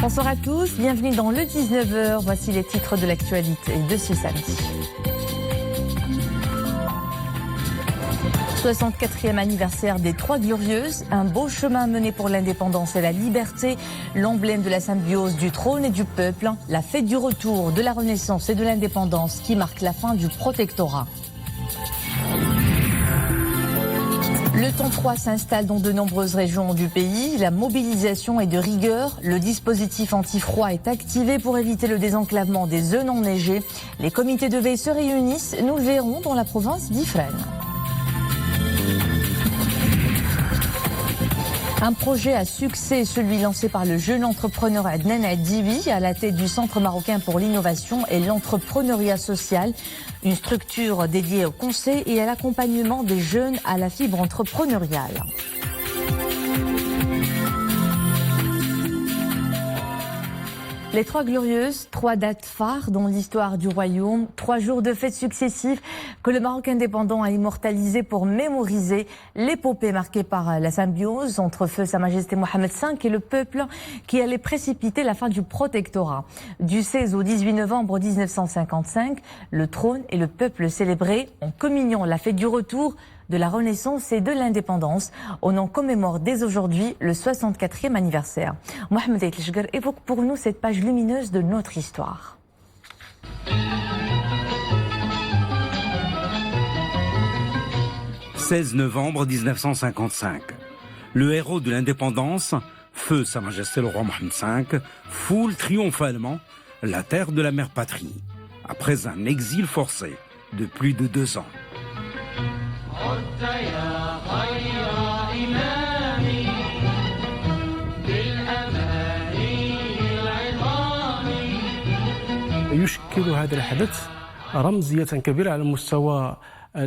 Bonsoir à tous, bienvenue dans le 19h. Voici les titres de l'actualité de ce samedi. 64e anniversaire des Trois Glorieuses, un beau chemin mené pour l'indépendance et la liberté, l'emblème de la symbiose du trône et du peuple, la fête du retour de la Renaissance et de l'indépendance qui marque la fin du protectorat. Le temps froid s'installe dans de nombreuses régions du pays. La mobilisation est de rigueur. Le dispositif anti-froid est activé pour éviter le désenclavement des zones enneigées. Les comités de veille se réunissent. Nous le verrons dans la province d'Ifrane. Un projet à succès, celui lancé par le jeune entrepreneur Adnan Addibi à la tête du Centre marocain pour l'innovation et l'entrepreneuriat social, une structure dédiée au conseil et à l'accompagnement des jeunes à la fibre entrepreneuriale. Les Trois Glorieuses, 3 dates phares dans l'histoire du royaume, 3 jours de fêtes successives que le Maroc indépendant a immortalisé pour mémoriser l'épopée marquée par la symbiose entre feu Sa Majesté Mohamed V et le peuple qui allait précipiter la fin du protectorat. Du 16 au 18 novembre 1955, le trône et le peuple célébraient en communion la fête du retour de la Renaissance et de l'indépendance. On en commémore dès aujourd'hui le 64e anniversaire. Mohamed Aït-Lechgar évoque pour nous cette page lumineuse de notre histoire. « 16 novembre 1955. Le héros de l'indépendance, feu Sa Majesté le roi Mohamed V, foule triomphalement la terre de la mère patrie, après un exil forcé de plus de 2 ans.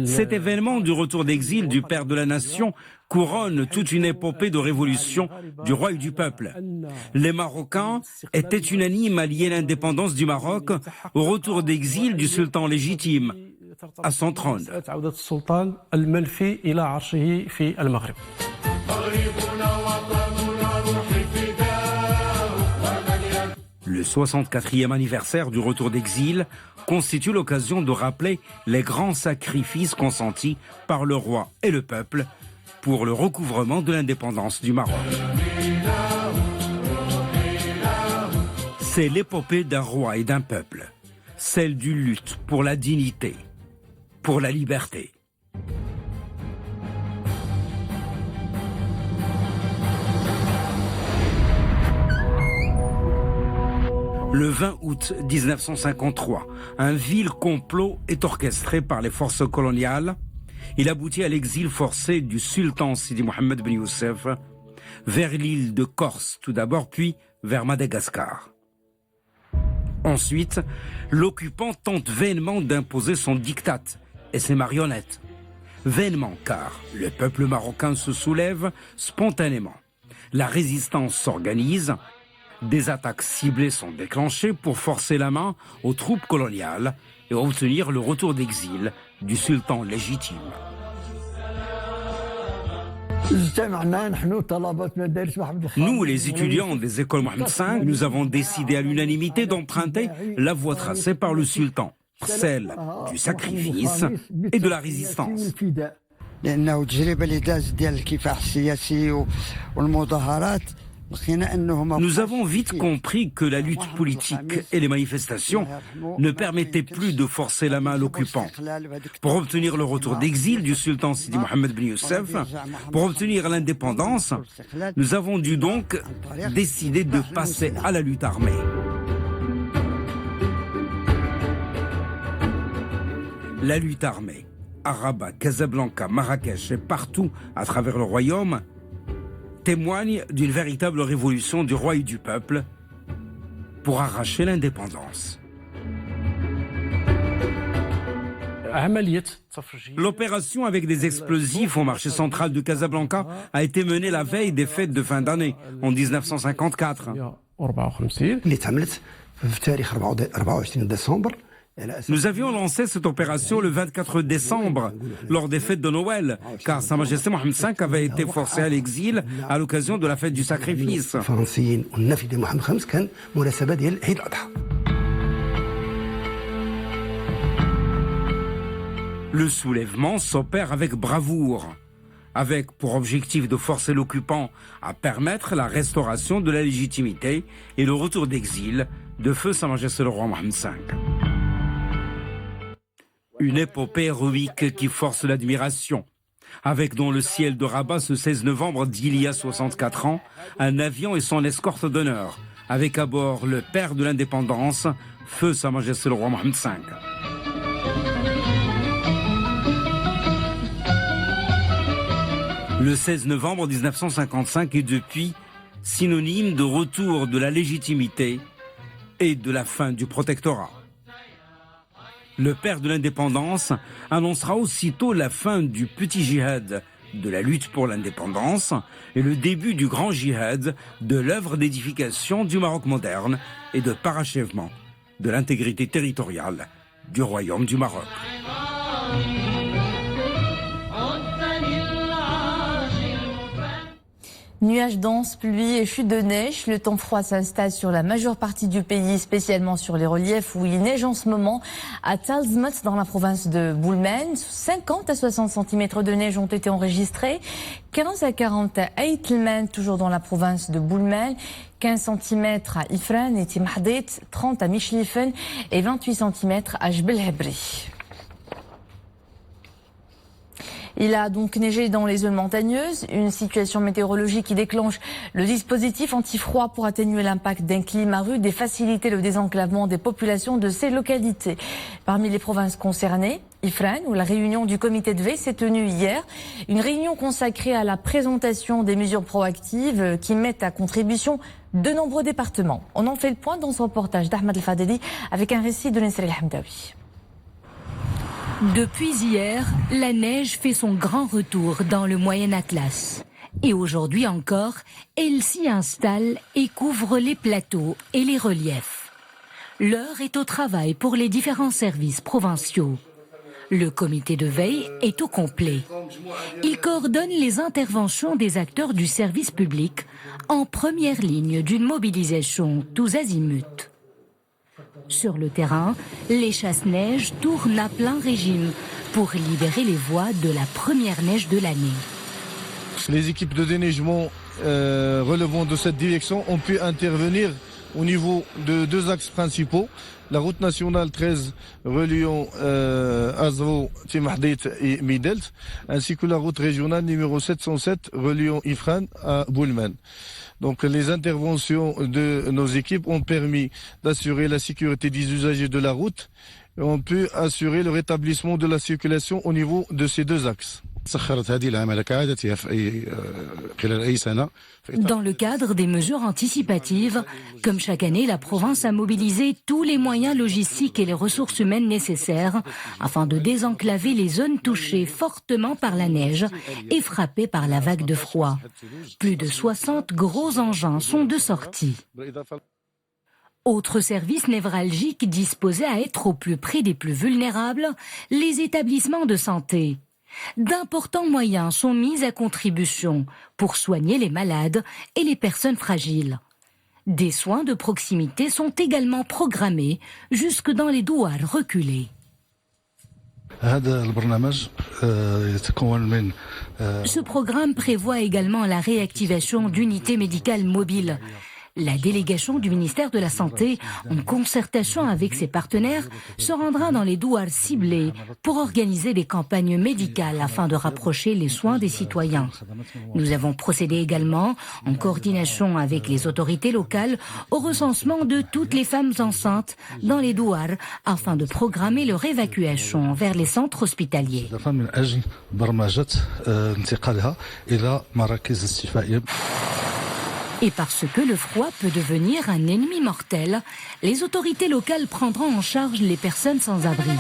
Cet événement du retour d'exil du père de la nation couronne toute une épopée de révolution du roi et du peuple. Les Marocains étaient unanimes à lier l'indépendance du Maroc au retour d'exil du sultan légitime à son trône. Le 64e anniversaire du retour d'exil constitue l'occasion de rappeler les grands sacrifices consentis par le roi et le peuple pour le recouvrement de l'indépendance du Maroc. C'est l'épopée d'un roi et d'un peuple, celle d'une lutte pour la dignité, pour la liberté. Le 20 août 1953, un vil complot est orchestré par les forces coloniales. Il aboutit à l'exil forcé du sultan Sidi Mohamed Ben Youssef vers l'île de Corse tout d'abord, puis vers Madagascar. Ensuite, l'occupant tente vainement d'imposer son diktat et ses marionnettes. Vainement, car le peuple marocain se soulève spontanément. La résistance s'organise. Des attaques ciblées sont déclenchées pour forcer la main aux troupes coloniales et obtenir le retour d'exil du sultan légitime. Nous, les étudiants des écoles Mohamed V, nous avons décidé à l'unanimité d'emprunter la voie tracée par le sultan, celle du sacrifice et de la résistance. Nous avons vite compris que la lutte politique et les manifestations ne permettaient plus de forcer la main à l'occupant. Pour obtenir le retour d'exil du sultan Sidi Mohamed Ben Youssef, pour obtenir l'indépendance, nous avons dû donc décider de passer à la lutte armée. La lutte armée, à Rabat, Casablanca, Marrakech et partout à travers le royaume, témoigne d'une véritable révolution du roi et du peuple pour arracher l'indépendance. L'opération avec des explosifs au marché central de Casablanca a été menée la veille des fêtes de fin d'année, en 1954. Nous avions lancé cette opération le 24 décembre, lors des fêtes de Noël, car Sa Majesté Mohammed V avait été forcé à l'exil à l'occasion de la fête du sacrifice. Le soulèvement s'opère avec bravoure, avec pour objectif de forcer l'occupant à permettre la restauration de la légitimité et le retour d'exil de feu Sa Majesté le roi Mohammed V. Une épopée héroïque qui force l'admiration, avec dans le ciel de Rabat ce 16 novembre d'il y a 64 ans, un avion et son escorte d'honneur, avec à bord le père de l'indépendance, feu Sa Majesté le roi Mohammed V. Le 16 novembre 1955 est depuis synonyme de retour de la légitimité et de la fin du protectorat. Le père de l'indépendance annoncera aussitôt la fin du petit djihad de la lutte pour l'indépendance et le début du grand djihad de l'œuvre d'édification du Maroc moderne et de parachèvement de l'intégrité territoriale du royaume du Maroc. Nuages denses, pluie et chute de neige. Le temps froid s'installe sur la majeure partie du pays, spécialement sur les reliefs où il neige en ce moment. À Talzmat, dans la province de Boulmen, 50 à 60 cm de neige ont été enregistrés. 15 à 40 à Eitlman, toujours dans la province de Boulmen. 15 cm à Ifran et Timhadet, 30 à Michlifen et 28 cm à Jbel Hebri. Il a donc neigé dans les zones montagneuses, une situation météorologique qui déclenche le dispositif anti-froid pour atténuer l'impact d'un climat rude et faciliter le désenclavement des populations de ces localités. Parmi les provinces concernées, Ifran, où la réunion du comité de veille s'est tenue hier, une réunion consacrée à la présentation des mesures proactives qui mettent à contribution de nombreux départements. On en fait le point dans ce reportage d'Ahmed El Fadeli avec un récit de Nesri El Hamdawi. Depuis hier, la neige fait son grand retour dans le Moyen Atlas. Et aujourd'hui encore, elle s'y installe et couvre les plateaux et les reliefs. L'heure est au travail pour les différents services provinciaux. Le comité de veille est au complet. Il coordonne les interventions des acteurs du service public en première ligne d'une mobilisation tous azimuts. Sur le terrain, les chasse-neige tournent à plein régime pour libérer les voies de la première neige de l'année. Les équipes de déneigement relevant de cette direction ont pu intervenir au niveau de deux axes principaux. La route nationale 13 reliant Azrou, Timhadet et Midelt, ainsi que la route régionale numéro 707 reliant Ifran à Boulmen. Donc les interventions de nos équipes ont permis d'assurer la sécurité des usagers de la route et on peut assurer le rétablissement de la circulation au niveau de ces deux axes. Dans le cadre des mesures anticipatives, comme chaque année, la province a mobilisé tous les moyens logistiques et les ressources humaines nécessaires afin de désenclaver les zones touchées fortement par la neige et frappées par la vague de froid. Plus de 60 gros engins sont de sortie. Autre service névralgique disposé à être au plus près des plus vulnérables, les établissements de santé. D'importants moyens sont mis à contribution pour soigner les malades et les personnes fragiles. Des soins de proximité sont également programmés jusque dans les douars reculés. Ce programme prévoit également la réactivation d'unités médicales mobiles. La délégation du ministère de la Santé, en concertation avec ses partenaires, se rendra dans les douars ciblés pour organiser des campagnes médicales afin de rapprocher les soins des citoyens. Nous avons procédé également, en coordination avec les autorités locales, au recensement de toutes les femmes enceintes dans les douars afin de programmer leur évacuation vers les centres hospitaliers. Et parce que le froid peut devenir un ennemi mortel, les autorités locales prendront en charge les personnes sans abri.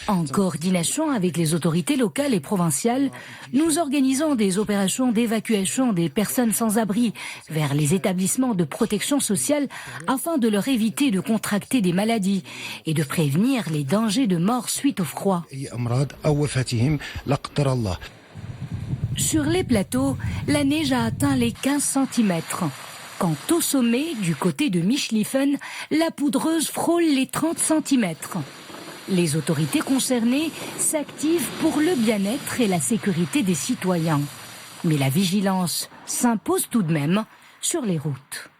En coordination avec les autorités locales et provinciales, nous organisons des opérations d'évacuation des personnes sans abri vers les établissements de protection sociale afin de leur éviter de contracter des maladies et de prévenir les dangers de mort suite au froid. Sur les plateaux, la neige a atteint les 15 cm. Quant au sommet, du côté de Michlifen, la poudreuse frôle les 30 cm. Les autorités concernées s'activent pour le bien-être et la sécurité des citoyens. Mais la vigilance s'impose tout de même sur les routes.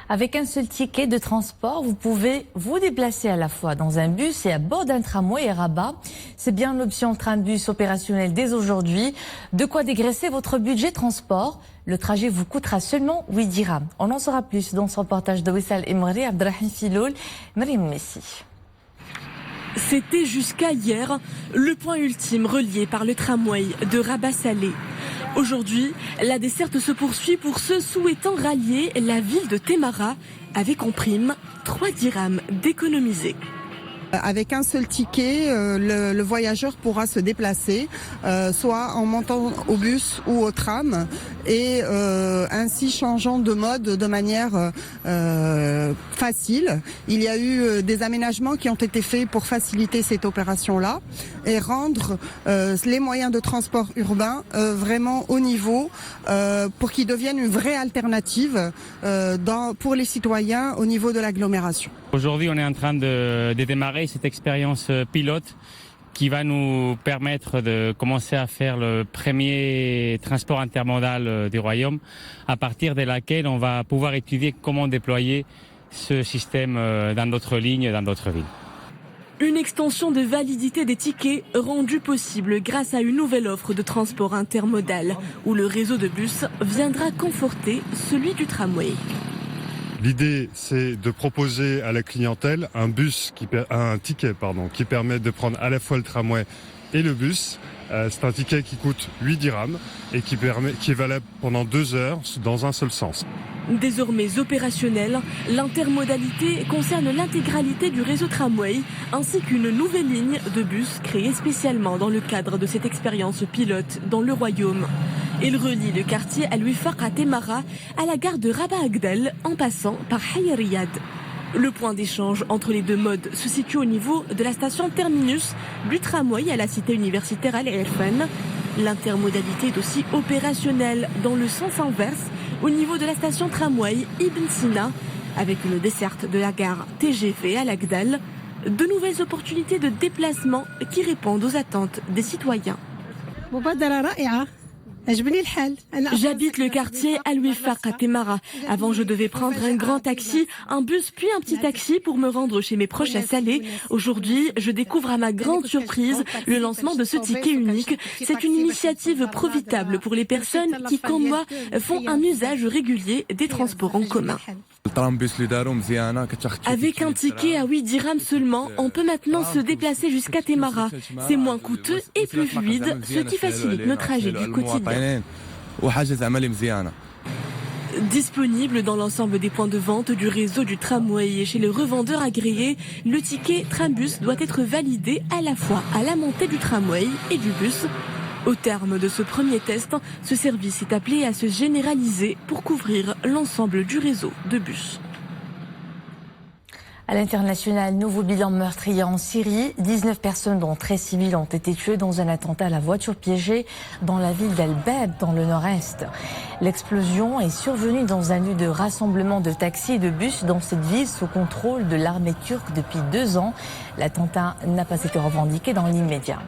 Avec un seul ticket de transport, vous pouvez vous déplacer à la fois dans un bus et à bord d'un tramway et Rabat. C'est bien l'option train-bus opérationnelle dès aujourd'hui. De quoi dégraisser votre budget transport. Le trajet vous coûtera seulement 8 dirhams. On en saura plus dans ce reportage de Wissal Emri, Abdrahim Filoul, Marim Messi. C'était jusqu'à hier le point ultime relié par le tramway de Rabat-Salé. Aujourd'hui, la desserte se poursuit pour ceux souhaitant rallier la ville de Témara avec en prime 3 dirhams d'économiser. Avec un seul ticket, le voyageur pourra se déplacer, soit en montant au bus ou au tram, et ainsi changeant de mode de manière facile. Il y a eu des aménagements qui ont été faits pour faciliter cette opération-là et rendre les moyens de transport urbain vraiment au niveau pour qu'ils deviennent une vraie alternative pour les citoyens au niveau de l'agglomération. Aujourd'hui, on est en train de démarrer cette expérience pilote qui va nous permettre de commencer à faire le premier transport intermodal du royaume, à partir de laquelle on va pouvoir étudier comment déployer ce système dans d'autres lignes, dans d'autres villes. Une extension de validité des tickets rendue possible grâce à une nouvelle offre de transport intermodal où le réseau de bus viendra conforter celui du tramway. L'idée, c'est de proposer à la clientèle un ticket qui permet de prendre à la fois le tramway et le bus. C'est un ticket qui coûte 8 dirhams et qui est valable pendant 2 heures dans un seul sens. Désormais opérationnelle, l'intermodalité concerne l'intégralité du réseau tramway ainsi qu'une nouvelle ligne de bus créée spécialement dans le cadre de cette expérience pilote dans le royaume. Il relie le quartier Al-Wifaq à Témara à la gare de Rabat Agdel en passant par Hayya Riyad. Le point d'échange entre les deux modes se situe au niveau de la station terminus du tramway à la cité universitaire Al-Irfan. L'intermodalité est aussi opérationnelle dans le sens inverse au niveau de la station tramway Ibn Sina avec une desserte de la gare TGV à l'Agdal. De nouvelles opportunités de déplacement qui répondent aux attentes des citoyens. J'habite le quartier Al-Wifaq à Témara. Avant, je devais prendre un grand taxi, un bus puis un petit taxi pour me rendre chez mes proches à Salé. Aujourd'hui, je découvre à ma grande surprise le lancement de ce ticket unique. C'est une initiative profitable pour les personnes qui, comme moi, font un usage régulier des transports en commun. Avec un ticket à 8 dirhams seulement, on peut maintenant se déplacer jusqu'à Témara. C'est moins coûteux et plus fluide, ce qui facilite nos trajets du quotidien. Disponible dans l'ensemble des points de vente du réseau du tramway et chez les revendeurs agréés, le ticket Trambus doit être validé à la fois à la montée du tramway et du bus. Au terme de ce premier test, ce service est appelé à se généraliser pour couvrir l'ensemble du réseau de bus. À l'international, nouveau bilan meurtrier en Syrie. 19 personnes, dont 13 civils, ont été tuées dans un attentat à la voiture piégée dans la ville d'Al-Bab, dans le nord-est. L'explosion est survenue dans un lieu de rassemblement de taxis et de bus dans cette ville sous contrôle de l'armée turque depuis 2 ans. L'attentat n'a pas été revendiqué dans l'immédiat.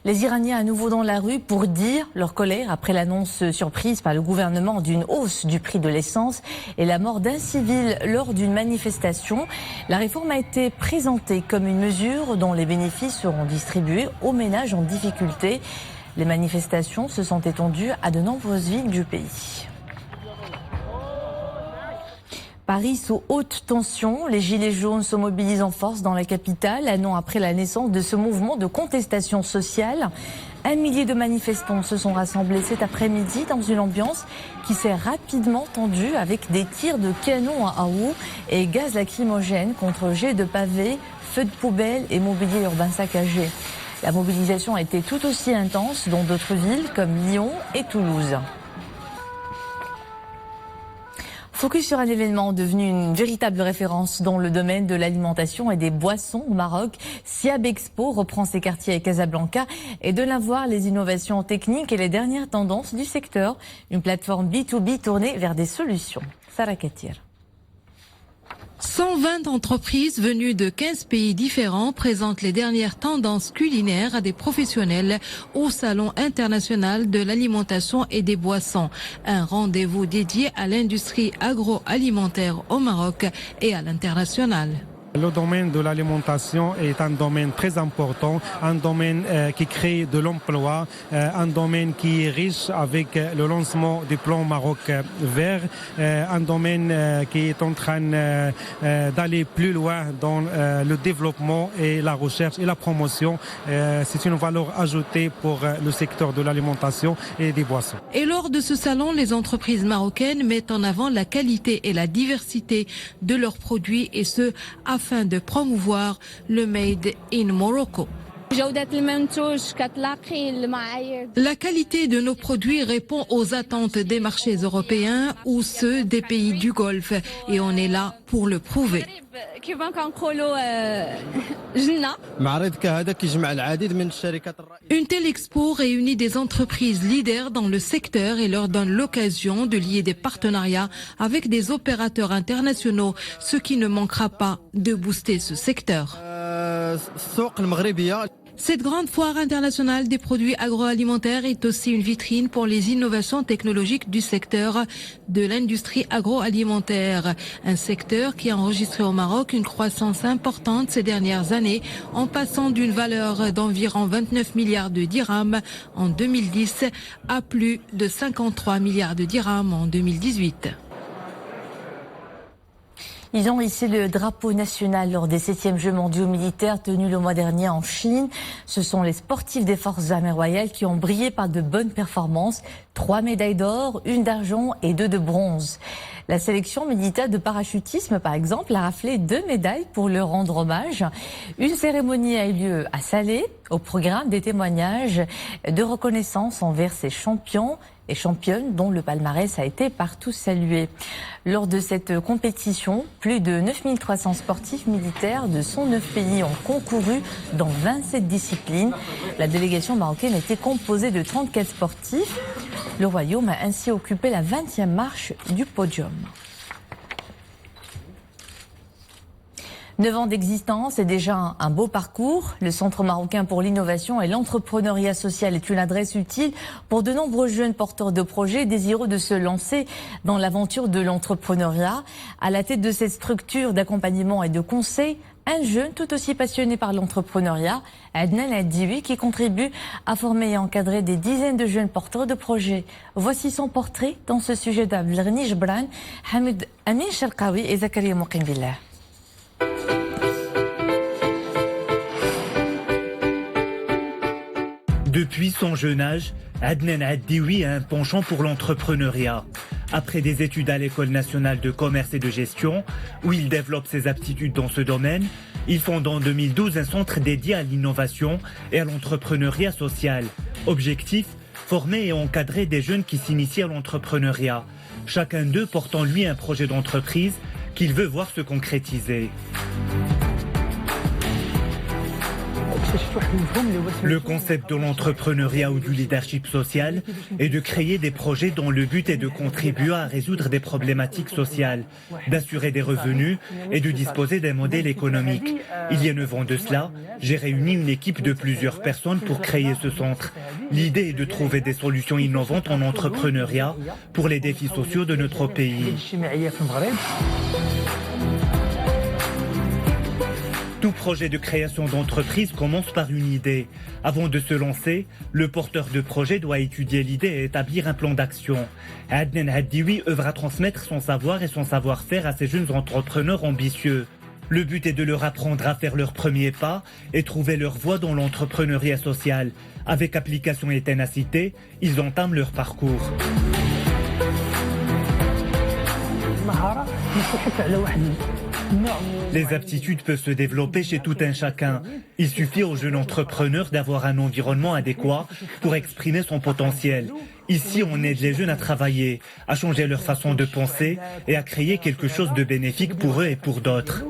Les Iraniens à nouveau dans la rue pour dire leur colère après l'annonce surprise par le gouvernement d'une hausse du prix de l'essence et la mort d'un civil lors d'une manifestation. La réforme a été présentée comme une mesure dont les bénéfices seront distribués aux ménages en difficulté. Les manifestations se sont étendues à de nombreuses villes du pays. Paris sous haute tension. Les Gilets jaunes se mobilisent en force dans la capitale, un an après la naissance de ce mouvement de contestation sociale. 1 millier de manifestants se sont rassemblés cet après-midi dans une ambiance qui s'est rapidement tendue avec des tirs de canon à eau et gaz lacrymogène contre jets de pavés, feux de poubelle et mobilier urbain saccagé. La mobilisation a été tout aussi intense dans d'autres villes comme Lyon et Toulouse. Focus sur un événement devenu une véritable référence dans le domaine de l'alimentation et des boissons au Maroc. Siab Expo reprend ses quartiers à Casablanca et de là voir les innovations techniques et les dernières tendances du secteur. Une plateforme B2B tournée vers des solutions. Sarah Katir. 120 entreprises venues de 15 pays différents présentent les dernières tendances culinaires à des professionnels au Salon international de l'alimentation et des boissons. Un rendez-vous dédié à l'industrie agroalimentaire au Maroc et à l'international. Le domaine de l'alimentation est un domaine très important, un domaine qui crée de l'emploi, un domaine qui est riche avec le lancement du plan Maroc vert, un domaine qui est en train d'aller plus loin dans le développement et la recherche et la promotion. C'est une valeur ajoutée pour le secteur de l'alimentation et des boissons. Et lors de ce salon, les entreprises marocaines mettent en avant la qualité et la diversité de leurs produits et ce, afin de promouvoir le Made in Morocco. La qualité de nos produits répond aux attentes des marchés européens ou ceux des pays du Golfe et on est là pour le prouver. Une telle expo réunit des entreprises leaders dans le secteur et leur donne l'occasion de lier des partenariats avec des opérateurs internationaux, ce qui ne manquera pas de booster ce secteur. Cette grande foire internationale des produits agroalimentaires est aussi une vitrine pour les innovations technologiques du secteur de l'industrie agroalimentaire. Un secteur qui a enregistré au Maroc une croissance importante ces dernières années en passant d'une valeur d'environ 29 milliards de dirhams en 2010 à plus de 53 milliards de dirhams en 2018. Ils ont hissé le drapeau national lors des 7e Jeux mondiaux militaires tenus le mois dernier en Chine. Ce sont les sportifs des forces armées royales qui ont brillé par de bonnes performances. 3 médailles d'or, 1 d'argent et 2 de bronze. La sélection militaire de parachutisme, par exemple, a raflé 2 médailles pour leur rendre hommage. Une cérémonie a eu lieu à Salé. Au programme des témoignages de reconnaissance envers ces champions et championnes dont le palmarès a été partout salué. Lors de cette compétition, plus de 9300 sportifs militaires de 109 pays ont concouru dans 27 disciplines. La délégation marocaine était composée de 34 sportifs. Le Royaume a ainsi occupé la 20e marche du podium. 9 ans d'existence et déjà un beau parcours. Le Centre marocain pour l'innovation et l'entrepreneuriat social est une adresse utile pour de nombreux jeunes porteurs de projets désireux de se lancer dans l'aventure de l'entrepreneuriat. À la tête de cette structure d'accompagnement et de conseil, un jeune tout aussi passionné par l'entrepreneuriat, Adnan Addiwi, qui contribue à former et encadrer des dizaines de jeunes porteurs de projets. Voici son portrait dans ce sujet d'Abdelghani Jebran, Hamid Amin Sharqawi et Zakaria Mouqim Billah. Depuis son jeune âge, Adnan Addiwi a un penchant pour l'entrepreneuriat. Après des études à l'École nationale de commerce et de gestion, où il développe ses aptitudes dans ce domaine, il fonde en 2012 un centre dédié à l'innovation et à l'entrepreneuriat social. Objectif, former et encadrer des jeunes qui s'initient à l'entrepreneuriat. Chacun d'eux porte en lui un projet d'entreprise qu'il veut voir se concrétiser. Le concept de l'entrepreneuriat ou du leadership social est de créer des projets dont le but est de contribuer à résoudre des problématiques sociales, d'assurer des revenus et de disposer d'un modèle économique. Il y a 9 ans de cela, j'ai réuni une équipe de plusieurs personnes pour créer ce centre. L'idée est de trouver des solutions innovantes en entrepreneuriat pour les défis sociaux de notre pays. Tout projet de création d'entreprise commence par une idée. Avant de se lancer, le porteur de projet doit étudier l'idée et établir un plan d'action. Adnan Haddioui œuvre à transmettre son savoir et son savoir-faire à ces jeunes entrepreneurs ambitieux. Le but est de leur apprendre à faire leurs premiers pas et trouver leur voie dans l'entrepreneuriat social. Avec application et ténacité, ils entament leur parcours. Les aptitudes peuvent se développer chez tout un chacun. Il suffit aux jeunes entrepreneurs d'avoir un environnement adéquat pour exprimer son potentiel. Ici, on aide les jeunes à travailler, à changer leur façon de penser et à créer quelque chose de bénéfique pour eux et pour d'autres.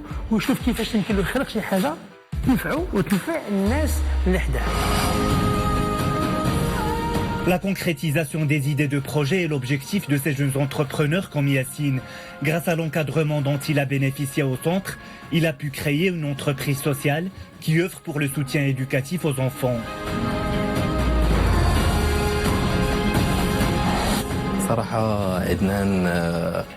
La concrétisation des idées de projet est l'objectif de ces jeunes entrepreneurs comme Yassine. Grâce à l'encadrement dont il a bénéficié au centre, il a pu créer une entreprise sociale qui œuvre pour le soutien éducatif aux enfants.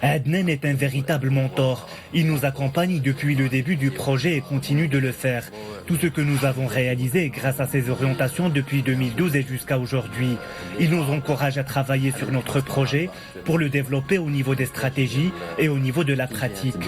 Adnan est un véritable mentor. Il nous accompagne depuis le début du projet et continue de le faire. Tout ce que nous avons réalisé est grâce à ses orientations depuis 2012 et jusqu'à aujourd'hui. Il nous encourage à travailler sur notre projet pour le développer au niveau des stratégies et au niveau de la pratique.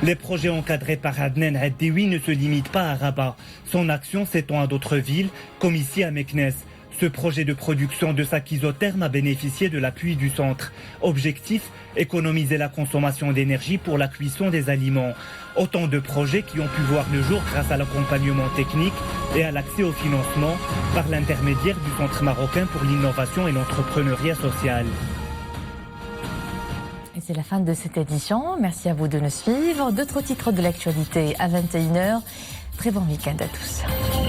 Les projets encadrés par Adnan Haddioui ne se limitent pas à Rabat. Son action s'étend à d'autres villes, comme ici à Meknès. Ce projet de production de sacs isothermes a bénéficié de l'appui du centre. Objectif, économiser la consommation d'énergie pour la cuisson des aliments. Autant de projets qui ont pu voir le jour grâce à l'accompagnement technique et à l'accès au financement par l'intermédiaire du Centre marocain pour l'innovation et l'entrepreneuriat social. Et c'est la fin de cette édition. Merci à vous de nous suivre. D'autres titres de l'actualité à 21h. Très bon week-end à tous.